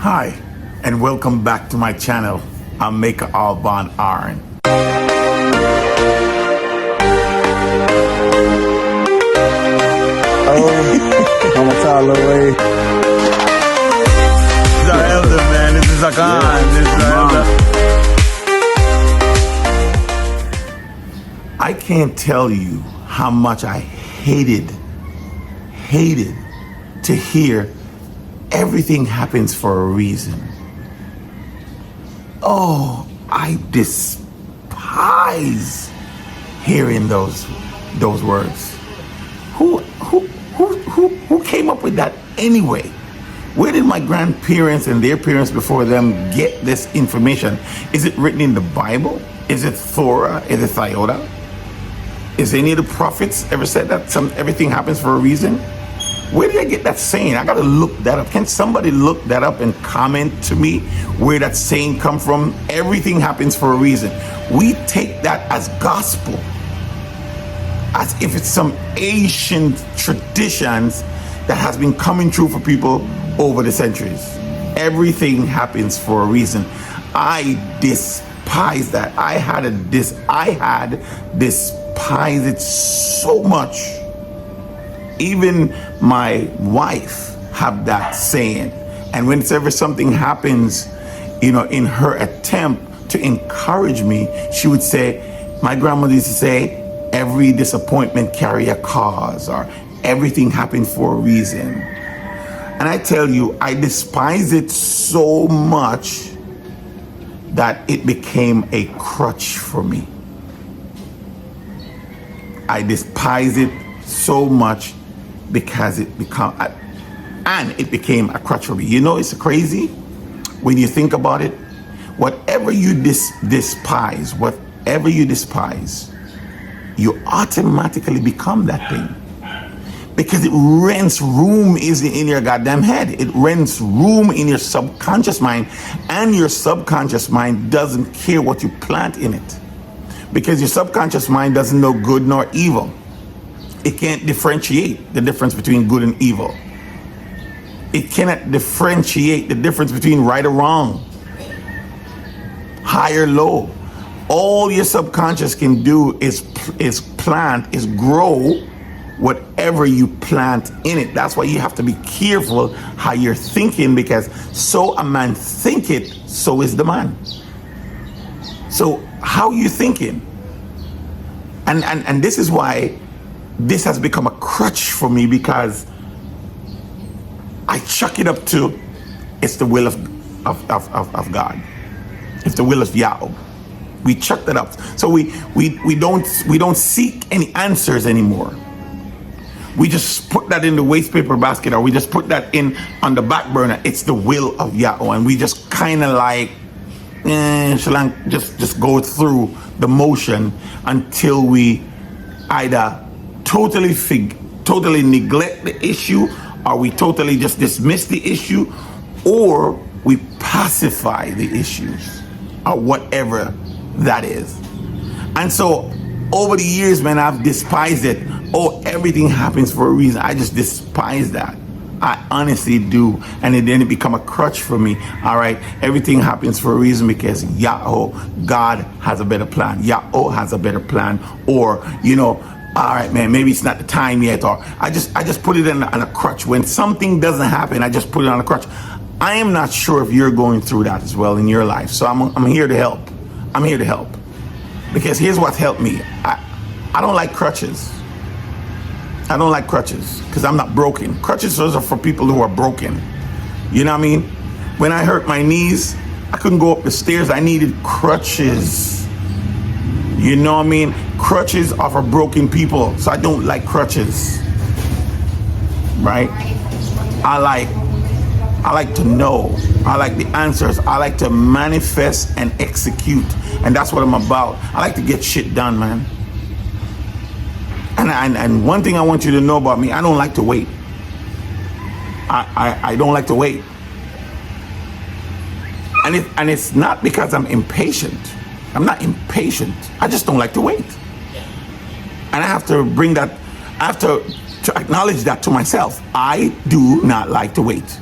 Hi, and welcome back to my channel. I'm Maker Alban Aaron. I'm a all the way. This is our elder, man. This is a Khan. This is our elder. I can't tell you how much I hated to hear everything happens for a reason. Oh, I despise hearing those words. Who came up with that anyway? Where did my grandparents and their parents before them get this information? Is it written in the Bible? Is it Torah? Is it Iota? Is any of the prophets ever said that everything happens for a reason? Where did I get that saying? I gotta look that up. Can somebody look that up and comment to me where that saying come from? Everything happens for a reason. We take that as gospel, as if it's some ancient traditions that has been coming true for people over the centuries. Everything happens for a reason. I despise that. I had despised it so much. Even my wife have that saying, and whenever something happens, in her attempt to encourage me, she would say, my grandmother used to say, every disappointment carry a cause, or everything happened for a reason. And I tell you, I despise it so much that it became a crutch for me. I despise it so much because it became a crutch for me. It's crazy when you think about it. Whatever you despise, you automatically become that thing, because it rents room in your goddamn head. It rents room in your subconscious mind, and your subconscious mind doesn't care what you plant in it, because your subconscious mind doesn't know good nor evil. It can't differentiate the difference between good and evil. It cannot differentiate the difference between right or wrong, high or low. All your subconscious can do is grow whatever you plant in it. That's why you have to be careful how you're thinking, because so a man thinketh, so is the man. So how you thinking? And this is why this has become a crutch for me, because I chuck it up to, it's the will of God. It's the will of Yahweh. We chuck that up. So we don't seek any answers anymore. We just put that in the waste paper basket, or we just put that in on the back burner. It's the will of Yahweh, and we just kind of like just go through the motion until we either totally neglect the issue, or we totally just dismiss the issue, or we pacify the issues, or whatever that is. And so over the years, man, I've despised it. Oh, everything happens for a reason. I just despise that. I honestly do. And then it become a crutch for me. All right, everything happens for a reason, because Yahweh, God has a better plan. Yahweh has a better plan. Or, all right, man, maybe it's not the time yet. Or I just put it on a crutch. When something doesn't happen, I just put it on a crutch. I am not sure if you're going through that as well in your life. So I'm here to help. I'm here to help. Because here's what helped me. I don't like crutches. I don't like crutches because I'm not broken. Crutches are for people who are broken. You know what I mean? When I hurt my knees, I couldn't go up the stairs. I needed crutches. You know what I mean? Crutches are for broken people. So I don't like crutches. Right? I like to know. I like the answers. I like to manifest and execute. And that's what I'm about. I like to get shit done, man. And one thing I want you to know about me, I don't like to wait. I don't like to wait. And it's not because I'm impatient. I'm not impatient. I just don't like to wait. And I have to bring that, I have to acknowledge that to myself. I do not like to wait.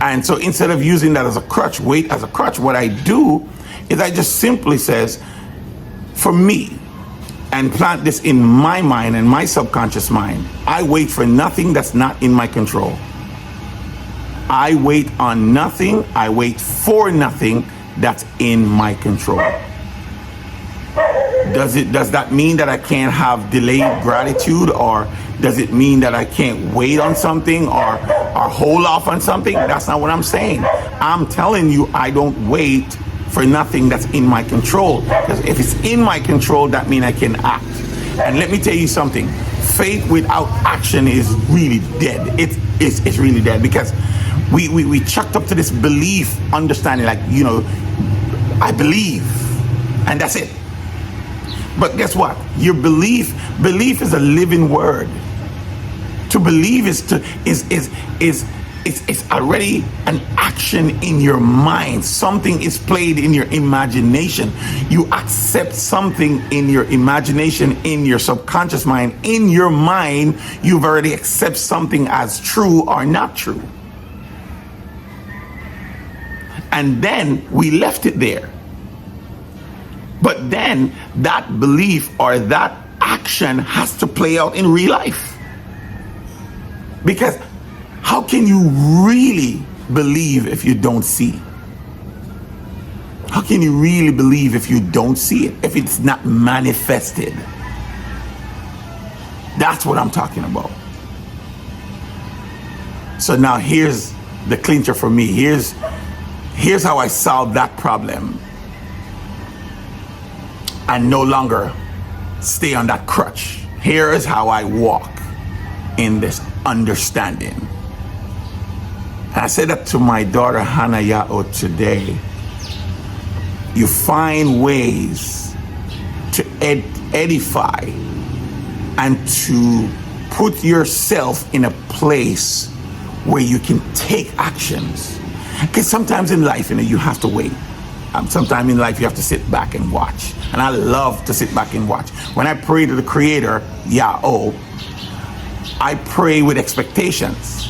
And so instead of using that as a crutch, weight as a crutch, what I do is I just simply says, for me, and plant this in my mind and my subconscious mind, I wait for nothing that's not in my control. I wait on nothing, I wait for nothing that's in my control. Does that mean that I can't have delayed gratitude, or does it mean that I can't wait on something or hold off on something? That's not what I'm saying. I'm telling you, I don't wait for nothing that's in my control. Because if it's in my control, that means I can act. And let me tell you something. Faith without action is really dead. It's really dead, because we chucked up to this belief, understanding, like, you know, I believe, and that's it. But guess what? Your belief is a living word. To believe is already an action in your mind. Something is played in your imagination. You accept something in your imagination, in your subconscious mind. In your mind, you've already accepted something as true or not true. And then we left it there. But then that belief or that action has to play out in real life. Because how can you really believe if you don't see? How can you really believe if you don't see it, if it's not manifested? That's what I'm talking about. So now here's the clincher for me. Here's how I solve that problem and no longer stay on that crutch. Here is how I walk in this understanding. And I said that to my daughter Hannah Yao today. You find ways to edify and to put yourself in a place where you can take actions. Because sometimes in life, you know, you have to wait. Sometimes in life you have to sit back and watch. And I love to sit back and watch. When I pray to the Creator, Yahweh, I pray with expectations.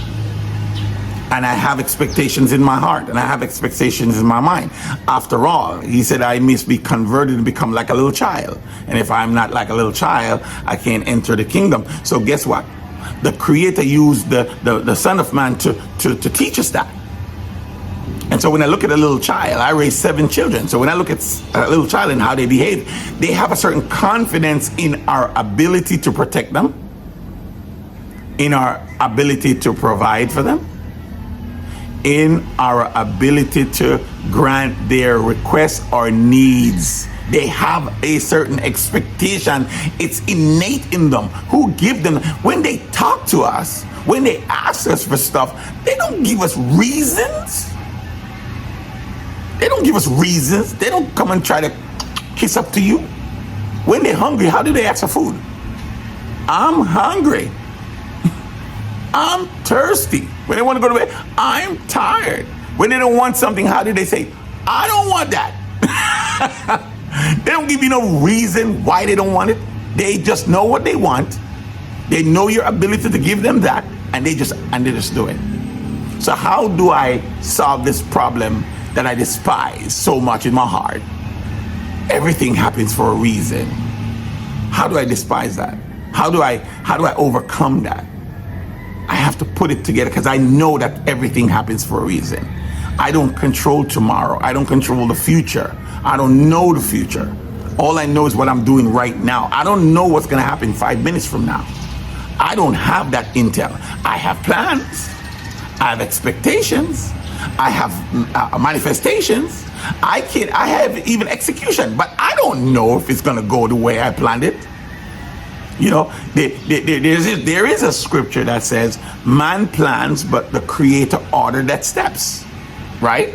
And I have expectations in my heart, and I have expectations in my mind. After all, he said I must be converted and become like a little child. And if I'm not like a little child, I can't enter the kingdom. So guess what? The Creator used the Son of Man to teach us that. And so when I look at a little child, I raised 7 children. So when I look at a little child and how they behave, they have a certain confidence in our ability to protect them, in our ability to provide for them, in our ability to grant their requests or needs. They have a certain expectation. It's innate in them. Who give them? When they talk to us, when they ask us for stuff, they don't give us reasons. They don't give us reasons. They don't come and try to kiss up to you. When they're hungry, how do they ask for food? I'm hungry. I'm thirsty. When they want to go to bed, I'm tired. When they don't want something, how do they say, I don't want that? They don't give you no reason why they don't want it. They just know what they want. They know your ability to give them that, and they just do it. So how do I solve this problem that I despise so much in my heart? Everything happens for a reason. How do I despise that? How do I overcome that? I have to put it together, because I know that everything happens for a reason. I don't control tomorrow. I don't control the future. I don't know the future. All I know is what I'm doing right now. I don't know what's going to happen 5 minutes from now. I don't have that intel. I have plans. I have expectations. I have manifestations. I have even execution, but I don't know if it's going to go the way I planned it. You know, there is a scripture that says, man plans, but the Creator ordered that steps, right?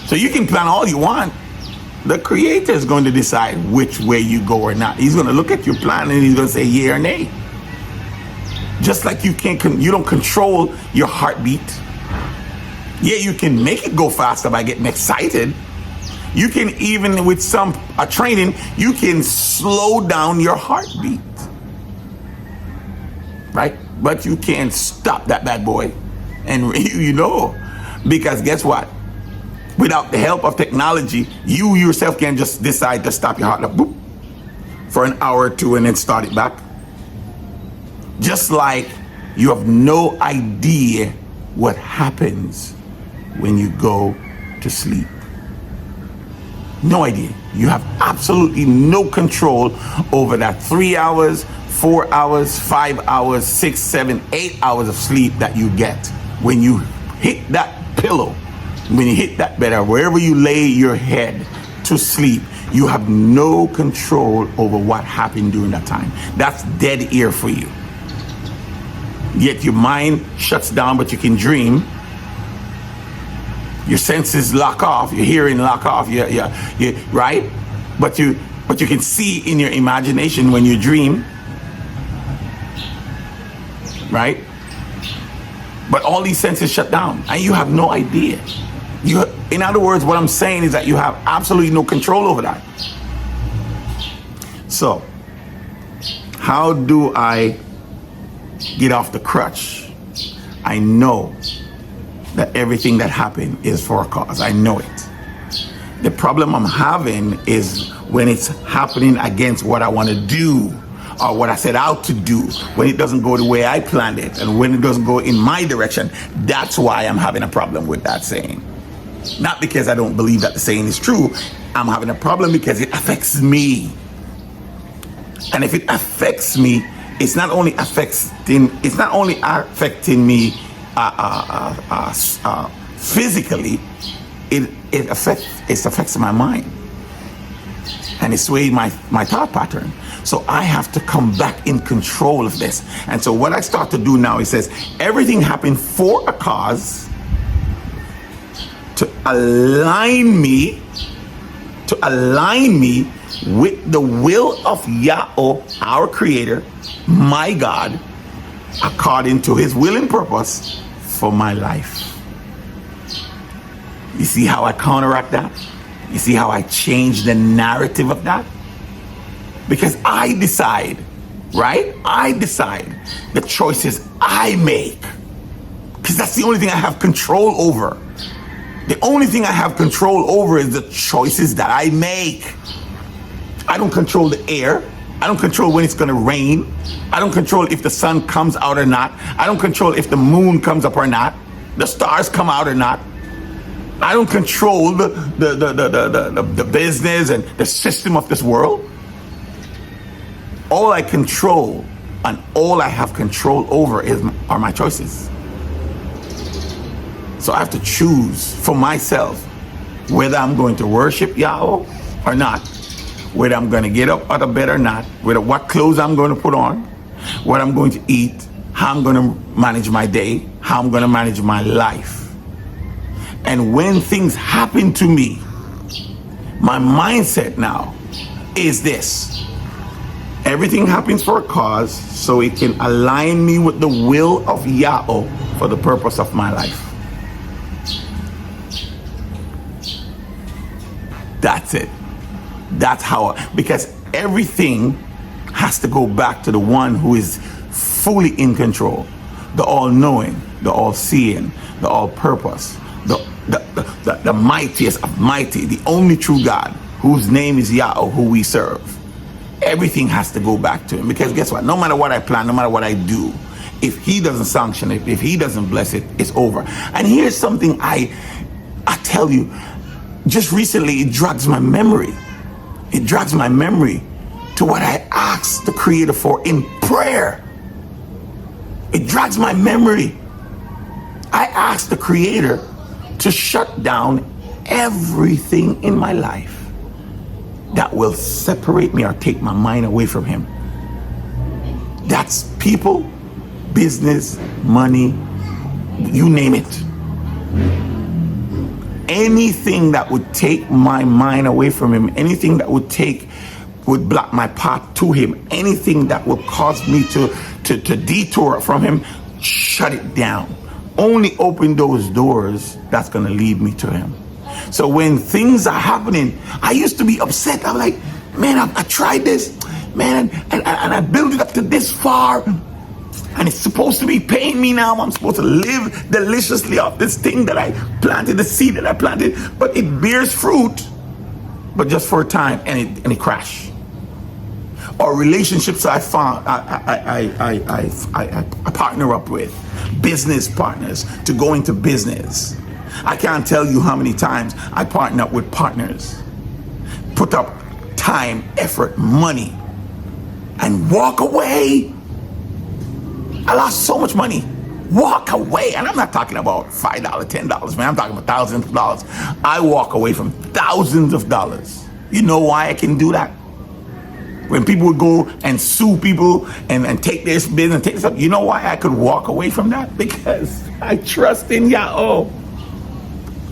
So you can plan all you want. The Creator is going to decide which way you go or not. He's going to look at your plan and he's going to say yea or nay. Just like you don't control your heartbeat. Yeah, you can make it go faster by getting excited. You can even, with some training, you can slow down your heartbeat. Right? But you can't stop that bad boy. And you know, Because guess what? Without the help of technology, you yourself can just decide to stop your heart like, boop, for an hour or two and then start it back. Just like you have no idea what happens when you go to sleep. No idea. You have absolutely no control over that 3 hours, 4 hours, 5 hours, 6, 7, 8 hours of sleep that you get when you hit that pillow, when you hit that bed, or wherever you lay your head to sleep. You have no control over what happened during that time. That's dead air for you. Yet your mind shuts down, but you can dream. Your senses lock off, your hearing lock off, right? But you can see in your imagination when you dream, right? But all these senses shut down, and you have no idea. In other words, what I'm saying is that you have absolutely no control over that. So, how do I get off the crutch? I know that everything that happened is for a cause. I know it. The problem I'm having is when it's happening against what I want to do or what I set out to do, when it doesn't go the way I planned it and when it doesn't go in my direction. That's why I'm having a problem with that saying. Not because I don't believe that the saying is true. I'm having a problem because it affects me. And if it affects me, it's not only affecting me physically, it affects my mind, and it's swaying my thought pattern. So I have to come back in control of this. And so what I start to do now, it says everything happened for a cause, to align me with the will of Yahweh, our Creator, my God, according to His will and purpose for my life. You see how I counteract that? You see how I change the narrative of that? Because I decide, right? I decide the choices I make. Because that's the only thing I have control over. The only thing I have control over is the choices that I make. I don't control the air. I don't control when it's going to rain. I don't control if the sun comes out or not. I don't control if the moon comes up or not. The stars come out or not. I don't control the business and the system of this world. All I control and all I have control over are my choices. So I have to choose for myself whether I'm going to worship Yahweh or not, whether I'm going to get up out of bed or not, whether what clothes I'm going to put on, what I'm going to eat, how I'm going to manage my day, how I'm going to manage my life. And when things happen to me, my mindset now is this: everything happens for a cause, so it can align me with the will of Yahweh for the purpose of my life. That's it. That's how, because everything has to go back to the one who is fully in control, the all-knowing, the all-seeing, the all-purpose, the mightiest of mighty, the only true God, whose name is Yahweh, who we serve. Everything has to go back to him, because guess what? No matter what I plan, no matter what I do, if he doesn't sanction it, if he doesn't bless it, it's over. And here's something I tell you, just recently it drags my memory. It drags my memory to what I asked the Creator for in prayer. It drags my memory. I asked the Creator to shut down everything in my life that will separate me or take my mind away from him. That's people, business, money, you name it. Anything that would take my mind away from him, anything that would block my path to him, anything that will cause me to detour from him, shut it down. Only open those doors that's going to lead me to him. So when things are happening, I used to be upset. I'm like, man, I tried this, man, and I built it up to this far, And it's supposed to be paying me now. I'm supposed to live deliciously off this thing that I planted, the seed that I planted. But it bears fruit, but just for a time, and it crashed. Or relationships I partner up with, business partners, to go into business. I can't tell you how many times I partner up with partners, put up time, effort, money, and walk away. I lost so much money. Walk away. And I'm not talking about $5, $10, man. I'm talking about thousands of dollars. I walk away from thousands of dollars. You know why I can do that? When people would go and sue people and take this business, take this up, you know why I could walk away from that? Because I trust in Yahweh.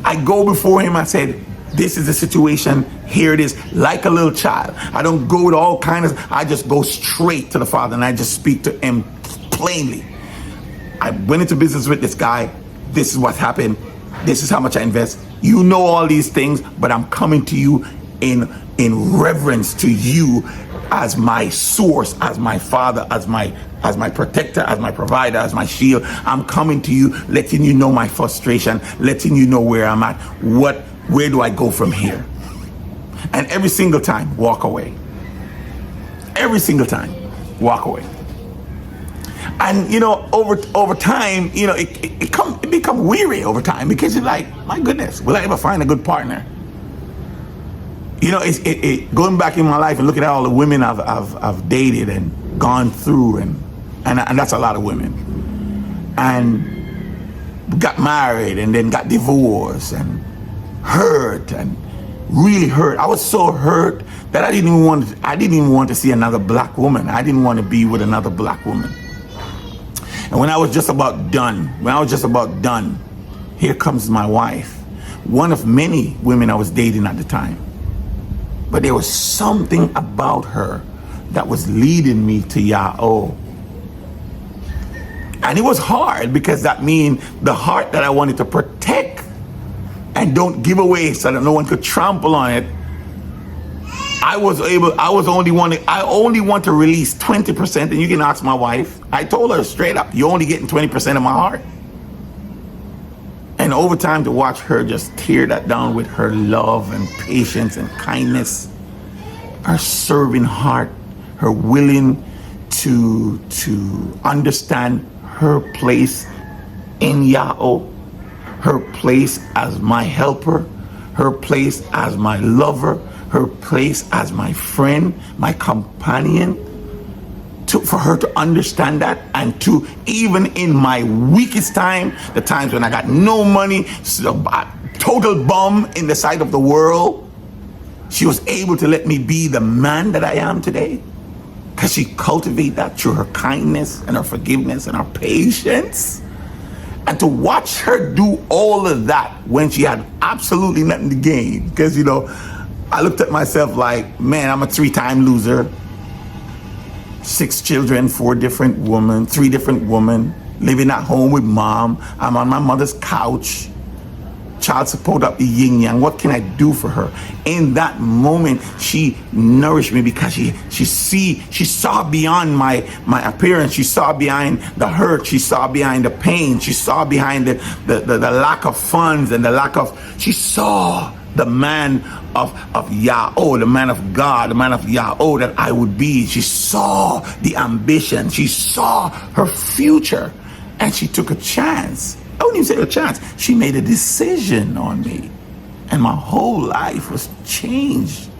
I go before him, I said, this is the situation, here it is, like a little child. I don't go with all kinds of, I just go straight to the Father and I just speak to him plainly. I went into business with this guy, this is what happened, this is how much I invest. You know all these things, but I'm coming to you in reverence to you as my source, as my Father, as my protector, as my provider, as my shield. I'm coming to you, letting you know my frustration, letting you know where I'm at. Where do I go from here? And every single time, walk away. Every single time, walk away. And you know, over time, you know, it become weary over time, because you're like, my goodness, will I ever find a good partner? You know, going back in my life and looking at all the women I've dated and gone through, and that's a lot of women, and got married and then got divorced and hurt, and really hurt. I was so hurt that I didn't even want to see another black woman. I didn't want to be with another black woman. And when I was just about done, here comes my wife, one of many women I was dating at the time. But there was something about her that was leading me to Yahweh. And it was hard, because that means the heart that I wanted to protect and don't give away so that no one could trample on it, I only want to release 20%. And you can ask my wife. I told her straight up, you're only getting 20% of my heart. And over time, to watch her just tear that down with her love and patience and kindness, her serving heart, her willing to understand her place in Yahweh, her place as my helper, her place as my lover, her place as my friend, my companion, for her to understand that, and to, even in my weakest time, the times when I got no money, total bum in the sight of the world, she was able to let me be the man that I am today, because she cultivated that through her kindness and her forgiveness and her patience. And to watch her do all of that when she had absolutely nothing to gain, because, you know, I looked at myself like, man, I'm a 3-time loser. 6 children, 3 different women, living at home with mom. I'm on my mother's couch. Child support up the yin yang. What can I do for her? In that moment, she nourished me, because she saw beyond my appearance. She saw behind the hurt. She saw behind the pain. She saw behind the lack of funds and the lack of, she saw the man of Yahweh, the man of God, the man of Yahweh that I would be. She saw the ambition. She saw her future, and she took a chance. I wouldn't even say a chance. She made a decision on me, and my whole life was changed,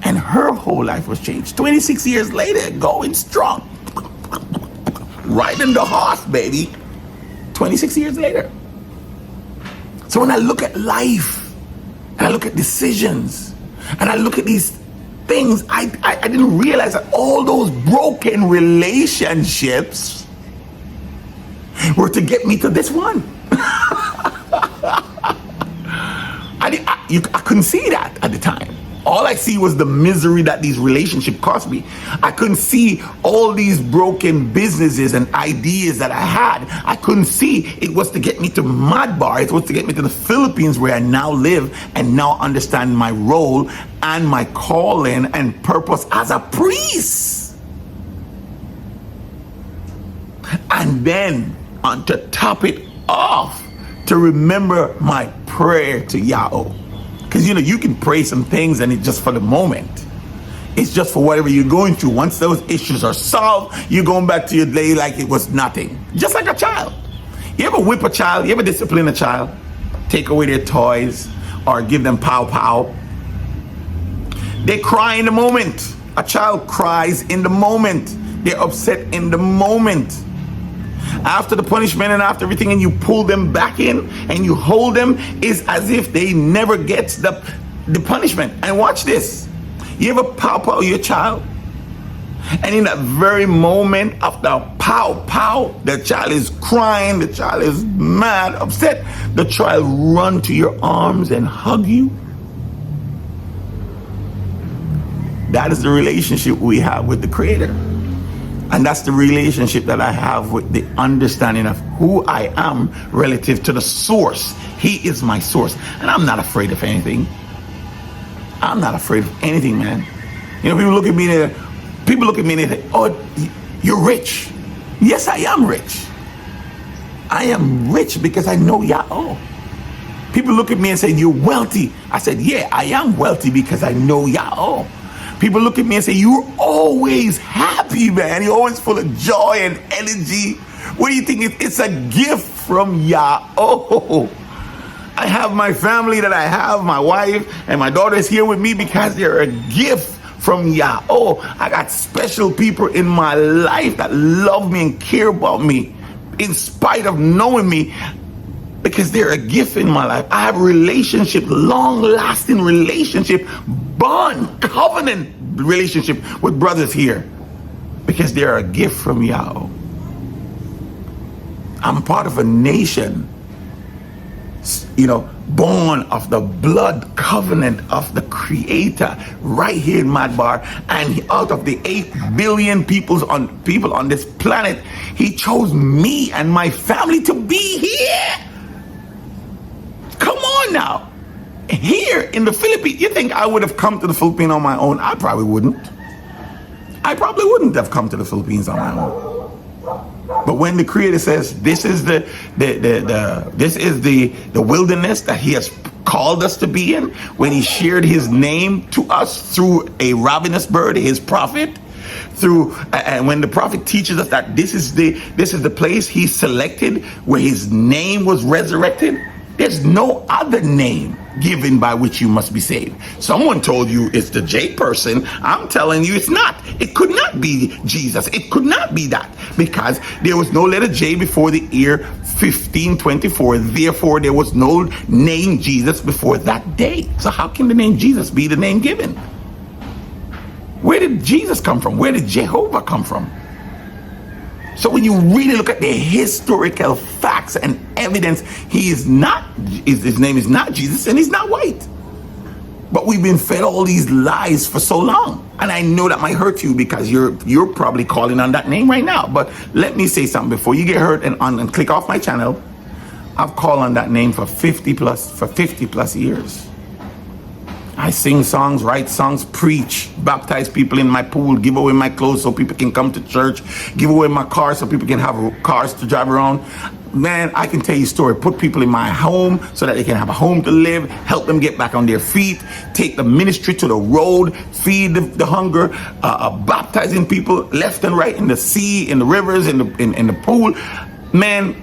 and her whole life was changed. 26 years later, going strong, riding the horse, baby. 26 years later. So when I look at life, and I look at decisions, and I look at these things, I didn't realize that all those broken relationships were to get me to this one. I couldn't see that at the time. All I see was the misery that these relationships cost me. I couldn't see all these broken businesses and ideas that I had. I couldn't see it was to get me to Madbar. It was to get me to the Philippines, where I now live and now understand my role and my calling and purpose as a priest. And then to top it off, to remember my prayer to Yahweh. Because you can pray some things and it's just for the moment. It's just for whatever you're going through. Once those issues are solved, you're going back to your day like it was nothing. Just like a child. You ever whip a child? You ever discipline a child? Take away their toys or give them pow pow? They cry in the moment. A child cries in the moment. They're upset in the moment. After the punishment and after everything, and you pull them back in and you hold them, is as if they never gets the punishment. And watch this. You ever pow pow your child? And in that very moment of the pow pow, the child is crying, the child is mad, upset. The child run to your arms and hug you. That is the relationship we have with the Creator. And that's the relationship that I have with the understanding of who I am relative to the source. He is my source. And I'm not afraid of anything. I'm not afraid of anything, man. People look at me and they say, oh, you're rich. Yes, I am rich. I am rich because I know Yahweh. People look at me and say, you're wealthy. I said, yeah, I am wealthy because I know Yahweh. People look at me and say, you're always happy, man. You're always full of joy and energy. What do you think? It's a gift from Yahweh. I have my family that I have, my wife and my daughter is here with me because they're a gift from Yahweh. I got special people in my life that love me and care about me in spite of knowing me, because they're a gift in my life. I have a relationship, long-lasting relationship, bond, covenant relationship with brothers here because they're a gift from Yahweh. I'm part of a nation, born of the blood covenant of the Creator right here in Madbar. And out of the 8 billion people on this planet, He chose me and my family to be here. Come on now. Here in the Philippines, you think I would have come to the Philippines on my own? I probably wouldn't. I probably wouldn't have come to the Philippines on my own. But when the Creator says this is the wilderness that He has called us to be in, when He shared His name to us through a ravenous bird, His prophet, and when the prophet teaches us that this is the place He selected where His name was resurrected. There's no other name given by which you must be saved. Someone told you it's the J person. I'm telling you it's not. It could not be Jesus. It could not be that, because there was no letter J before the year 1524. Therefore, there was no name Jesus before that day. So how can the name Jesus be the name given? Where did Jesus come from? Where did Jehovah come from? So when you really look at the historical facts and evidence, his name is not Jesus and He's not white. But we've been fed all these lies for so long. And I know that might hurt you because you're probably calling on that name right now. But let me say something before you get hurt and click off my channel. I've called on that name for 50 plus years. I sing songs, write songs, preach, baptize people in my pool, give away my clothes so people can come to church, give away my car so people can have cars to drive around. Man, I can tell you a story. Put people in my home so that they can have a home to live, help them get back on their feet, take the ministry to the road, feed the hunger, baptizing people left and right in the sea, in the rivers, in the pool. Man,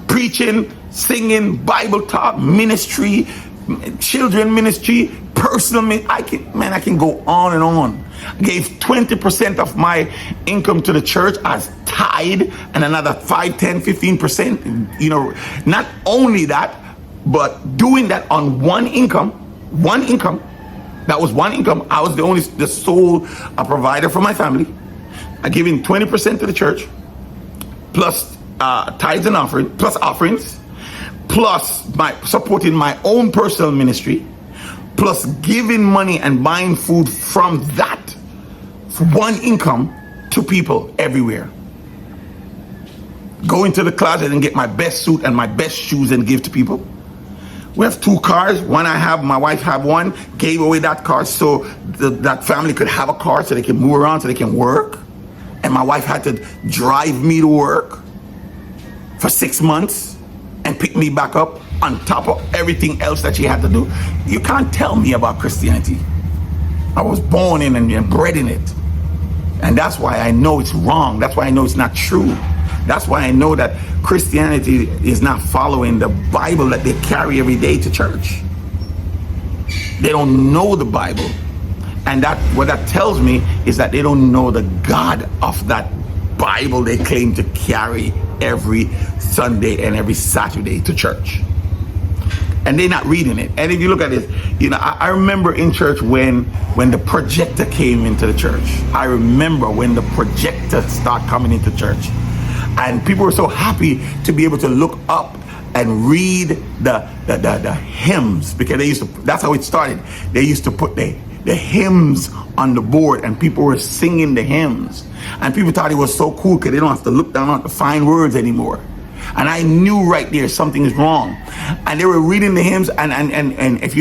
preaching, singing, Bible talk, ministry, children ministry, personal I can go on and on. I gave 20% of my income to the church as tithe, and another 5, 10, 15%. Not only that, but doing that on one income. That was one income. I was the sole provider for my family. I gave in 20% to the church, plus tithes and offering, plus offerings, plus supporting my own personal ministry, plus giving money and buying food from that one income to people everywhere. Go into the closet and get my best suit and my best shoes and give to people. We have 2 cars. One I have, my wife have one. Gave away that car so that family could have a car so they can move around, so they can work. and my wife had to drive me to work for 6 months and pick me back up on top of everything else that she had to do. You can't tell me about Christianity. I was born in and bred in it. And that's why I know it's wrong. That's why I know it's not true. That's why I know that Christianity is not following the Bible that they carry every day to church. They don't know the Bible. And that what that tells me is that they don't know the God of that Bible they claim to carry every Sunday and every Saturday to church. And they're not reading it. And if you look at it, you know, I remember in church when the projector came into the church. I remember when the projector started coming into church. And people were so happy to be able to look up and read the hymns, because they used to, that's how it started. They used to put the hymns on the board, and people were singing the hymns. And people thought it was so cool because they don't have to look down on the fine words anymore. And I knew right there something is wrong. And they were reading the hymns, and if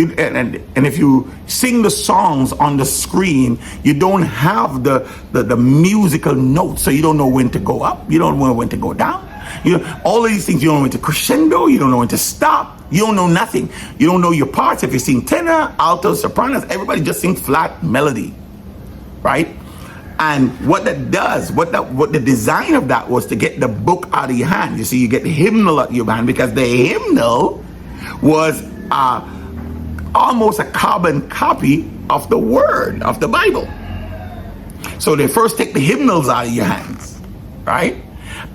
you sing the songs on the screen, you don't have the musical notes, so you don't know when to go up, you don't know when to go down. You know, all of these things, you don't know when to crescendo, you don't know when to stop, you don't know nothing. You don't know your parts. If you sing tenor, alto, sopranos, everybody just sing flat melody, right? And what that does, what the design of that was to get the book out of your hand. You see, you get the hymnal out of your hand, because the hymnal was almost a carbon copy of the word of the Bible. So they first take the hymnals out of your hands, right?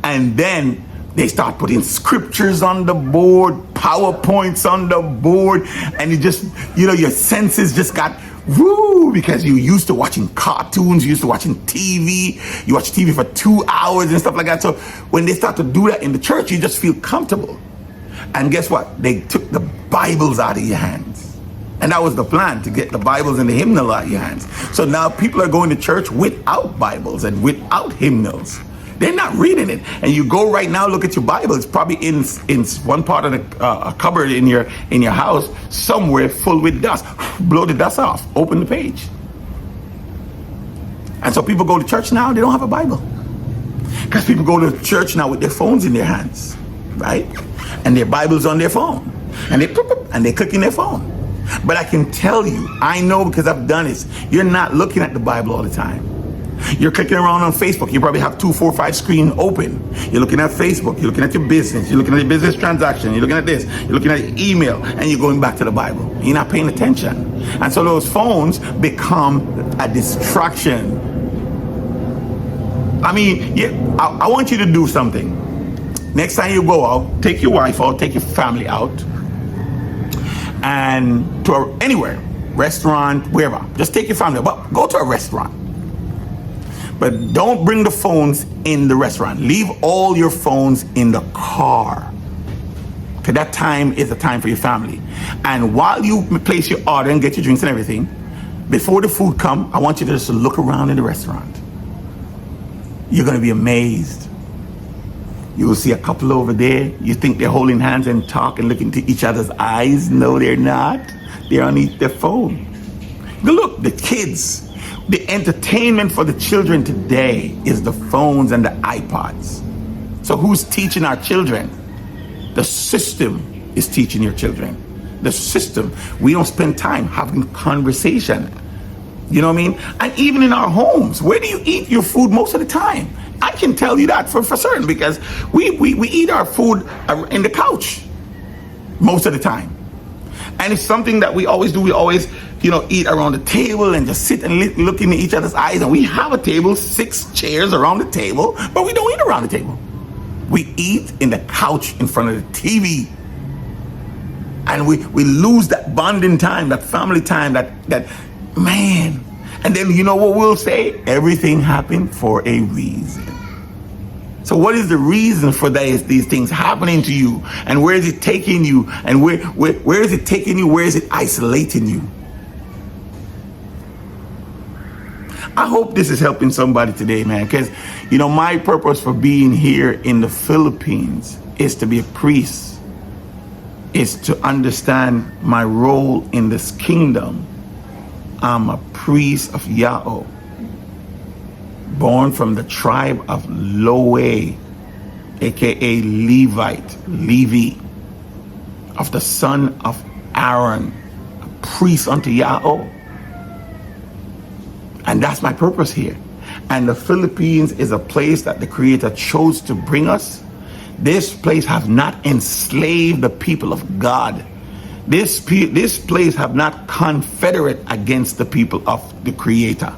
And then they start putting scriptures on the board, PowerPoints on the board, and you just, you know, your senses just got woo, because you used to watching cartoons, you used to watching TV, you watch TV for 2 hours and stuff like that. So when they start to do that in the church, you just feel comfortable. And guess what? They took the Bibles out of your hands. And that was the plan, to get the Bibles and the hymnal out of your hands. So now people are going to church without Bibles and without hymnals. They're not reading it. And you go right now, look at your Bible. It's probably in one part of the cupboard in your house, somewhere full with dust. Blow the dust off. Open the page. And so people go to church now, they don't have a Bible. Because people go to church now with their phones in their hands, right? And their Bible's on their phone. And they click in their phone. But I can tell you, I know because I've done it, you're not looking at the Bible all the time. You're clicking around on Facebook. You probably have 2, 4, 5 screens open. You're looking at Facebook. You're looking at your business. You're looking at your business transaction. You're looking at this. You're looking at your email. And you're going back to the Bible. You're not paying attention. And so those phones become a distraction. I mean, yeah, I want you to do something. Next time you go out, take your wife out, take your family out, and to anywhere, restaurant, wherever. Just take your family, but go to a restaurant. But don't bring the phones in the restaurant. Leave all your phones in the car. Okay, that time is the time for your family. And while you place your order and get your drinks and everything, before the food come, I want you to just look around in the restaurant. You're gonna be amazed. You will see a couple over there. You think they're holding hands and talk and look into each other's eyes. No, they're not. They're on their phone. But look, the kids. The entertainment for the children today is the phones and the iPods. So who's teaching our children? The system is teaching your children. The system. We don't spend time having conversation. You know what I mean? And even in our homes, where do you eat your food most of the time? I can tell you that for certain, because we eat our food in the couch most of the time. And it's something that we always do. We always, you know, eat around the table and just sit and look into each other's eyes. And we have a table, 6 chairs around the table, but we don't eat around the table. We eat in the couch in front of the TV. And we lose that bonding time, that family time, that man. And then you know what we'll say? Everything happened for a reason. So what is the reason for these things happening to you? And where is it taking you? And where is it taking you? Where is it isolating you? I hope this is helping somebody today, man. Because, you know, my purpose for being here in the Philippines is to be a priest. Is to understand my role in this kingdom. I'm a priest of Yahweh. born from the tribe of Loe, aka Levite, Levi, of the son of Aaron, a priest unto Yahweh. And that's my purpose here. And the Philippines is a place that the Creator chose to bring us. This place have not enslaved the people of God. This place have not confederate against the people of the Creator.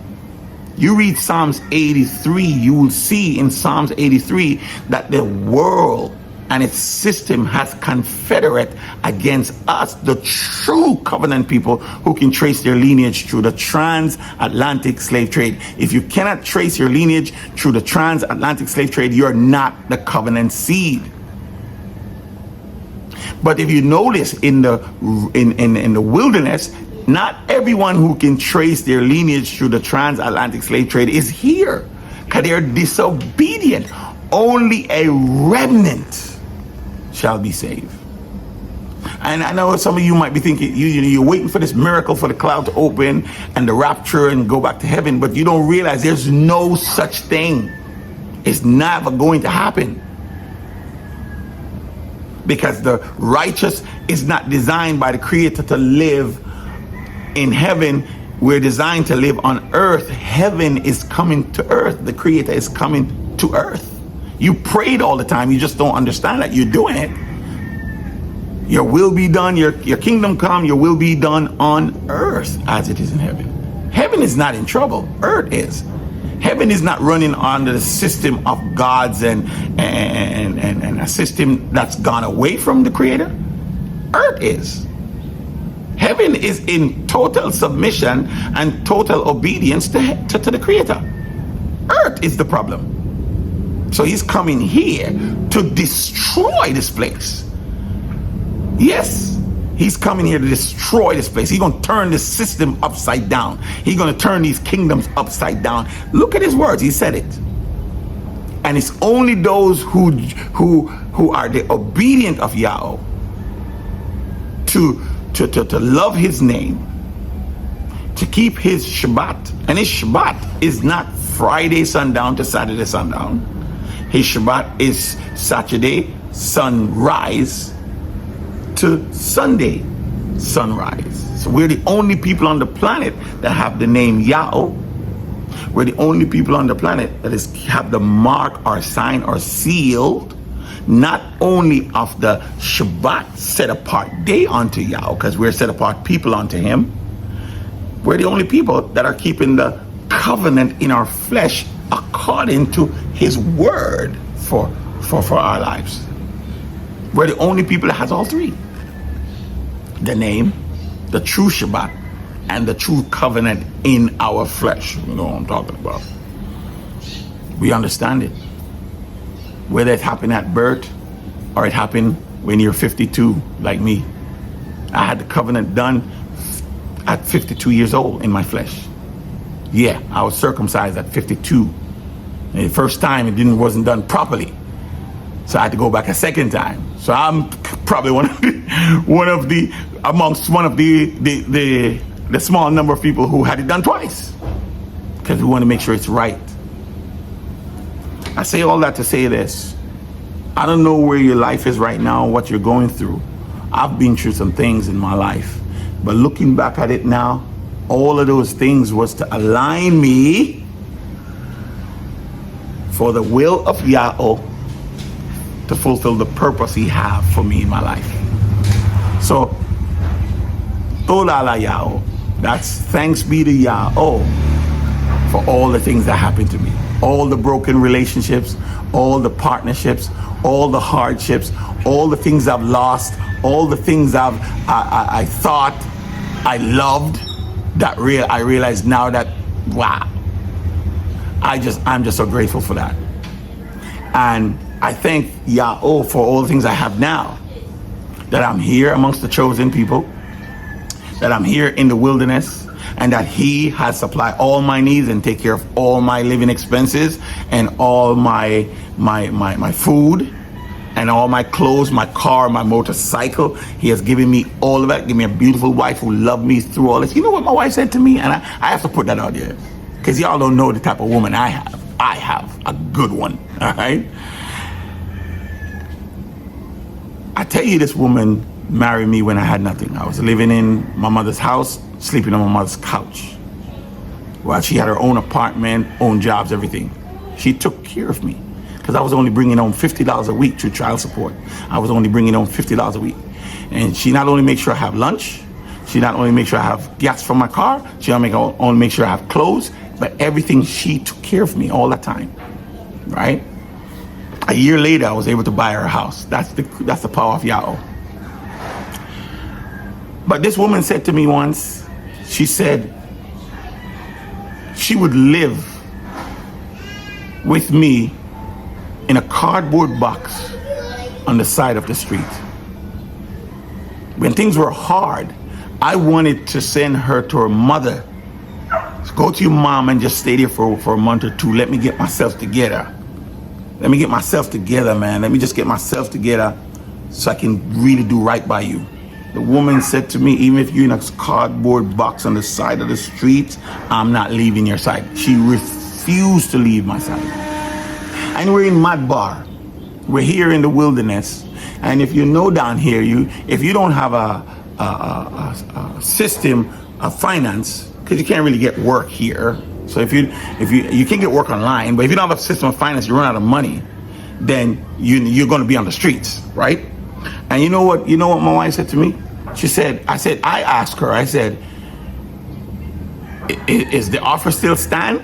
You read Psalms 83, you will see in Psalms 83 that the world and its system has confederate against us, the true covenant people who can trace their lineage through the transatlantic slave trade. If you cannot trace your lineage through the transatlantic slave trade, you're not the covenant seed. But if you notice in the wilderness, not everyone who can trace their lineage through the transatlantic slave trade is here, because they're disobedient. Only a remnant shall be saved. And I know some of you might be thinking, you're waiting for this miracle for the cloud to open and the rapture and go back to heaven, but you don't realize there's no such thing. It's never going to happen. Because the righteous is not designed by the Creator to live in heaven. We're designed to live on earth. Heaven is coming to earth. The Creator is coming to earth. You prayed all the time. You just don't understand that you're doing it. Your will be done. Your kingdom come. Your will be done on earth as it is in heaven. Heaven is not in trouble. Earth is. Heaven is not running under the system of gods and a system that's gone away from the Creator. Earth is. Heaven is in total submission and total obedience to the Creator. Earth is the problem. So he's coming here to destroy this place. Yes, he's coming here to destroy this place. He's going to turn this system upside down. He's going to turn these kingdoms upside down. Look at his words. He said it. And it's only those who are the obedient of Yahweh to love his name, to keep his Shabbat. And his Shabbat is not Friday sundown to Saturday sundown. His Shabbat is Saturday sunrise to Sunday sunrise. So we're the only people on the planet that have the name Yahweh. We're the only people on the planet that have the mark or sign or sealed, not only of the Shabbat set apart day unto Yahweh, because we're set apart people unto him. We're the only people that are keeping the covenant in our flesh according to his word for our lives. We're the only people that has all three: the name, the true Shabbat, and the true covenant in our flesh. You know what I'm talking about. We understand it. Whether it happened at birth or it happened when you're 52 like me. I had the covenant done at 52 years old in my flesh. Yeah, I was circumcised at 52. And the first time it wasn't done properly, so I had to go back a second time. So I'm probably amongst the small number of people who had it done twice, because we want to make sure it's right. I say all that to say this: I don't know where your life is right now, what you're going through. I've been through some things in my life, but looking back at it now, all of those things was to align me for the will of Yahweh to fulfill the purpose he have for me in my life. So, Toda Yahweh. That's thanks be to Yahweh for all the things that happened to me. All the broken relationships, all the partnerships, all the hardships, all the things I've lost, all the things I thought I loved, that I realize now that, wow, I'm just so grateful for that. And I thank Yahweh for all the things I have now, that I'm here amongst the chosen people, that I'm here in the wilderness, and that he has supplied all my needs and take care of all my living expenses and all my food and all my clothes, my car, my motorcycle. He has given me all of that. Give me a beautiful wife who loved me through all this. You know what my wife said to me? And I have to put that out there, because y'all don't know the type of woman I have. I have a good one. All right. I tell you, this woman married me when I had nothing. I was living in my mother's house, sleeping on my mother's couch, while she had her own apartment, own jobs, everything. She took care of me because I was only bringing home $50 a week through child support. I was only bringing home $50 a week. And she not only makes sure I have lunch, she not only makes sure I have gas for my car, she only make sure I have clothes, but everything, she took care of me all the time, right? A year later, I was able to buy her a house. That's the power of Yahweh. But this woman said to me once, she said she would live with me in a cardboard box on the side of the street. When things were hard, I wanted to send her to her mother. Go to your mom and just stay there for a month or two. Let me get myself together. Let me get myself together, man. Let me just get myself together so I can really do right by you. The woman said to me, even if you're in a cardboard box on the side of the street, I'm not leaving your side. She refused to leave my side. And we're in Mad Bar. We're here in the wilderness. And if you know down here, if you don't have a system of finance, because you can't really get work here. So if you can get work online, but if you don't have a system of finance, you run out of money, then you're going to be on the streets, right? And you know what my wife said to me? I asked her, I said, is the offer still stand?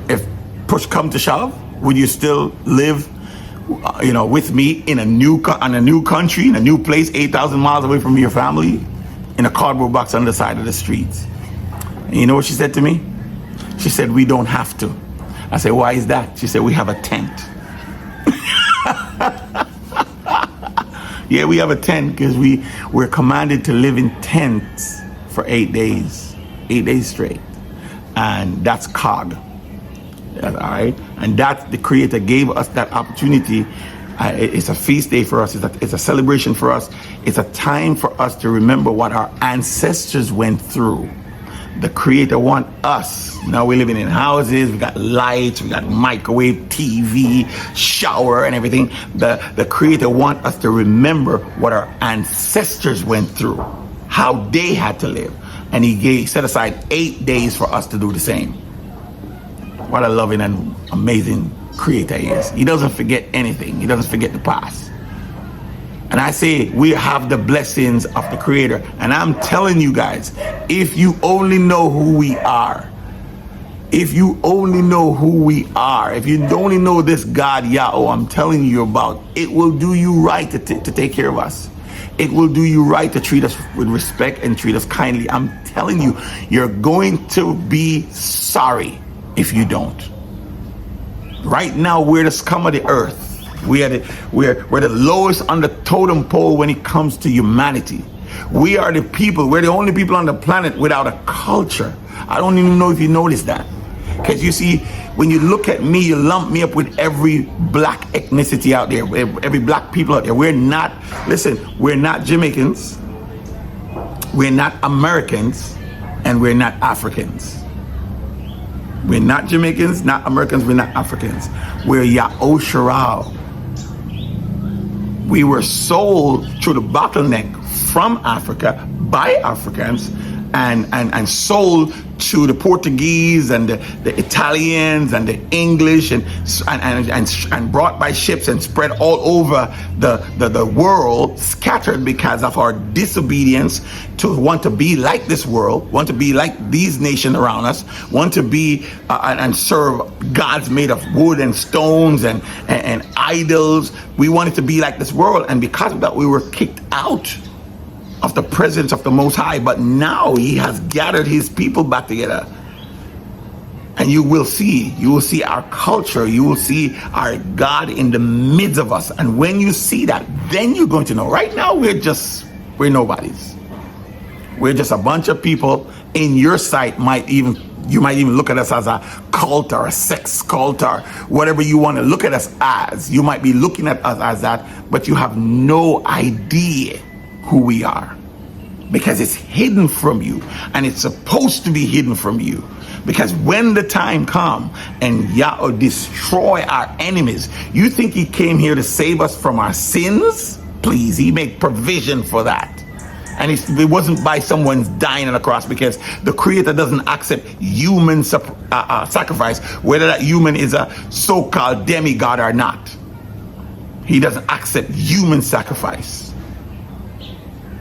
If push come to shove, would you still live, with me in a new country, in a new place, 8,000 miles away from your family, in a cardboard box on the side of the streets? And you know what she said to me? She said, we don't have to. I said, why is that? She said, we have a tent. Yeah, we have a tent because we're commanded to live in tents for 8 days straight. And that's COG. All right. And that the Creator gave us that opportunity. It's a feast day for us. It's a celebration for us. It's a time for us to remember what our ancestors went through. The Creator wants us. Now we're living in houses, we got lights, we got microwave, TV, shower, and everything. The Creator wants us to remember what our ancestors went through, how they had to live. And He set aside 8 days for us to do the same. What a loving and amazing Creator He is. He doesn't forget anything. He doesn't forget the past. And I say we have the blessings of the Creator. And I'm telling you guys, if you only know who we are, if you only know who we are, if you only know this God Yahweh I'm telling you about, it will do you right to take care of us. It will do you right to treat us with respect and treat us kindly. I'm telling you, you're going to be sorry if you don't. Right now, we're the scum of the earth. We're the lowest on the totem pole when it comes to humanity. We are the people, we're the only people on the planet without a culture. I don't even know if you noticed that. Because you see, when you look at me, you lump me up with every black ethnicity out there, every black people out there. We're not Jamaicans, we're not Americans, and we're not Africans. We're not Jamaicans, not Americans, we're not Africans. We're Yaosharal. We were sold through the bottleneck from Africa by Africans and sold to the Portuguese and the Italians and the English and brought by ships and spread all over the world, scattered because of our disobedience to want to be like this world, want to be like these nations around us, want to be and serve gods made of wood and stones and idols. We wanted to be like this world, and because of that we were kicked out of the presence of the Most High. But now He has gathered His people back together, and you will see our culture, you will see our God in the midst of us. And when you see that, then you're going to know. Right now we're nobodies. We're just a bunch of people. In your sight, you might even look at us as a cult or a sex cult or whatever you want to look at us as. You might be looking at us as that, but you have no idea who we are. because it's hidden from you, and it's supposed to be hidden from you. Because when the time comes and Yahweh destroy our enemies, you think he came here to save us from our sins? Please, he made provision for that. And it wasn't by someone dying on the cross, because the Creator doesn't accept human sacrifice, whether that human is a so-called demigod or not. He doesn't accept human sacrifice.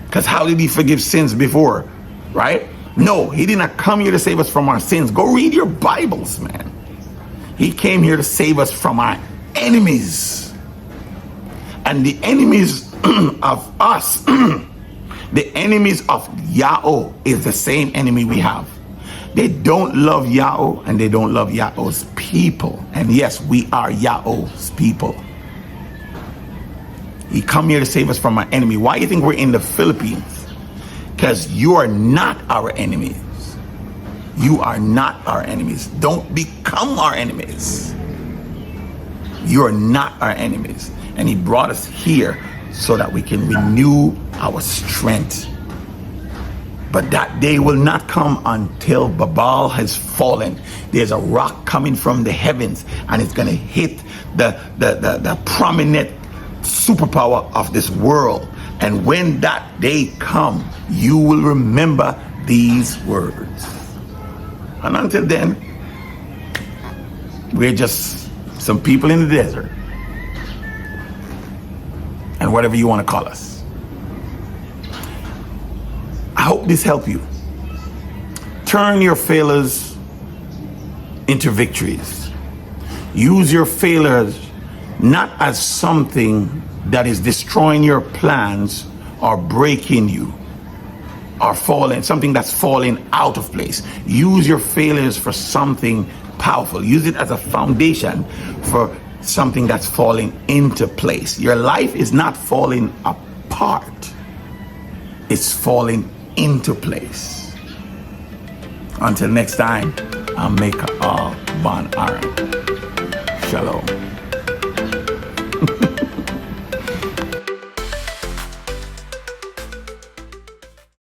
Because how did he forgive sins before, right? No, he did not come here to save us from our sins. Go read your Bibles, man. He came here to save us from our enemies. And the enemies of us, the enemies of Yahweh is the same enemy we have. They don't love Yahweh, and they don't love Yahweh's people. And yes, we are Yahweh's people. He come here to save us from our enemy. Why do you think we're in the Philippines? Because you are not our enemies. You are not our enemies. Don't become our enemies. You are not our enemies. And he brought us here so that we can renew our strength. But that day will not come until Babal has fallen. There's a rock coming from the heavens, and it's going to hit the prominent superpower of this world. And when that day comes, you will remember these words. And until then, we're just some people in the desert, and whatever you want to call us. I hope this helped you. Turn your failures into victories. Use your failures not as something that is destroying your plans or breaking you or something that's falling out of place. Use your failures for something powerful. Use it as a foundation for something that's falling into place. Your life is not falling apart. It's falling into place. Until next time, I'll make all bon Aaron. Shalom.